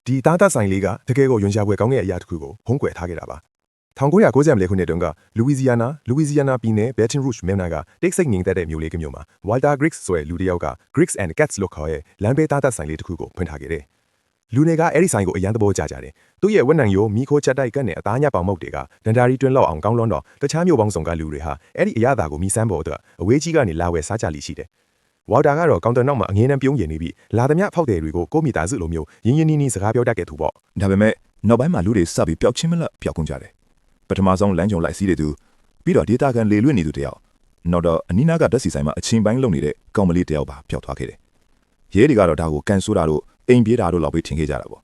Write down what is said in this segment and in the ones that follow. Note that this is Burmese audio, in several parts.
ဒီသားသားဆိုင်လေးကတကယ်ကိုယွန်ရှာပွဲကောင်းတဲ့အရာတစ်ခုကိုဖုံးကွယ်ထားခဲ့တာပါ1994ခုနှစ်တုန်းကလူဝီဇီယာနာပြည်နယ် Baton Rouge မြို့နာကတိတ်ဆိတ်ငြိမ်သက်တဲ့မြို့လေးကမြို့မှာ Walter Griggs ဆိုတဲ့လူတစ်ယောက်က Griggs and Cats လို့ခေါ်တဲ့လမ်းဘေးသားသားဆိုင်လေးတစ်ခုကိုဖွင့်ထားခဲ့တယ်လူတွေကအဲ့ဒီဆိုင်ကိုအရန်သဘောကျကြတယ်သူ့ရဲ့ဝက်နံရိုးမီခိုချက်တိုက်ကတ်နဲ့အသားညပေါင်မုတ်တွေကဒန်တာရီတွင်းလောက်အောင်ကောင်းလွန်းတော့တခြားမြို့ပေါင်းစုံကလူတွေဟာအဲ့ဒီအရသာကိုမီးစမ်းဖို့အတွက်အဝေးကြီးကနေလာဝယ်စားကြလိရှိတယ်ဝါတာကတော့ကောင်တာနောက်မှာအငင်းနှံပြုံးရင်နေပြီးလာသမျှဖောက်တယ်တွေကိုကိုမိသားစုလိုမျိုးရင်းရင်းနှီးနှီးစကားပြောတတ်ခဲ့သူပေါ့ဒါပေမဲ့နောက်ပိုင်းမှာလူတွေစပြီးပျောက်ချင်းမလတ်ပျောက်ကုန်ကြတယ်ပထမဆုံးလမ်းကြုံလိုက်စီးတဲ့သူပြီးတော့ဒေတာကန်လေလွင့်နေသူတယောက်နောက်တော့အနီးနားကဓာတ်စီဆိုင်မှာအချင်းပိုင်းလုံနေတဲ့ကောင်မလေးတယောက်ပါပျောက်သွားခဲ့တယ်ရဲတွေကတော့ဒါကိုကန်ဆိုးတာတို့အိမ်ပြေးတာတို့လောက်ပဲထင်ခဲ့ကြတာပေါ့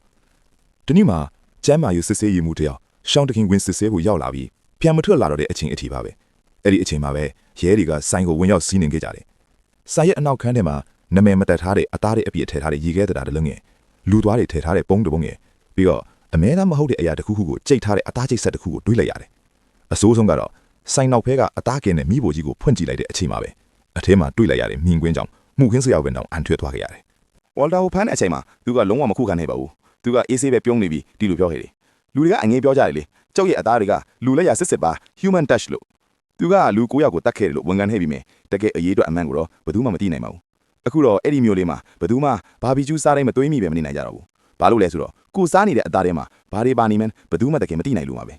ဒီနေ့မှာကျမ်းမာယူစစ်ဆေးရမှုတယောက်ရှောင်းတခင်ဝင်စစ်ဆေးဖို့ရောက်လာပြီးပြန်မထွက်လာတော့တဲ့အချိန်အထိပါပဲအဲ့ဒီအချိန်မှာပဲရဲတွေကဆိုင်ကိုဝင်ရောက်စီးနှင်ခဲ့ကြတယ်ဆိုင်ရဲ့အနောက်ခန်းထဲမှာနမဲမတက်ထားတဲ့အသားတွေအပြည့်ထည့်ထားတဲ့ရေခဲတတာတလုံးငယ်လူသွားတွေထည့်ထားတဲ့ပုံးတပုံးငယ်ပြီးတော့အမဲသားမဟုတ်တဲ့အရာတစ်ခုခုကိုကြိတ်ထားတဲ့အသားကျိတ်ဆက်တစ်ခုကိုတွေးလိုက်ရတယ်အဆိုးဆုံးကတော့ဆိုင်နောက်ဖဲကအသားကင်တဲ့မိဖို့ကြီးကိုဖွင့်ကြည့်လိုက်တဲ့အချိန်မှာပဲအထဲမှာတွေးလိုက်ရတဲ့မြင်ကွင်းကြောင့်မှုခင်းစရာဝင်တော့အန်ထွက်သွားခဲ့ရတယ်ဝေါ်တာကိုဖမ်းတဲ့အချိန်မှာသူကလုံးဝမခုခံနိုင်ပါဘူးသူကအေးဆေးပဲပြုံးနေပြီးဒီလိုပြောခဲ့တယ်လူတွေကအငြင်းပြောကြတယ်လေကျုပ်ရဲ့အသားတွေကလူလက်ရစစ်စစ်ပါ human touch လို့သူကလူ9ယောက်ကိုတတ်ခဲ့တယ်လို့ဝန်ခံခဲ့ပြီးမြဲတကယ်အရေးအတွက်အမှန်ကိုတော့ဘယ်သူမှမသိနိုင်ပါဘူးအခုတော့အဲ့ဒီမျိုးလေးမှာဘယ်သူမှဘာဘီကျူးစားတိုင်းမတွေးမိပဲမနေနိုင်ကြတော့ဘူးဘာလို့လဲဆိုတော့ကိုစားနေတဲ့အသားထဲမှာဘာတွေပါနေမှန်းဘယ်သူမှတကယ်မသိနိုင်လို့ပါပဲ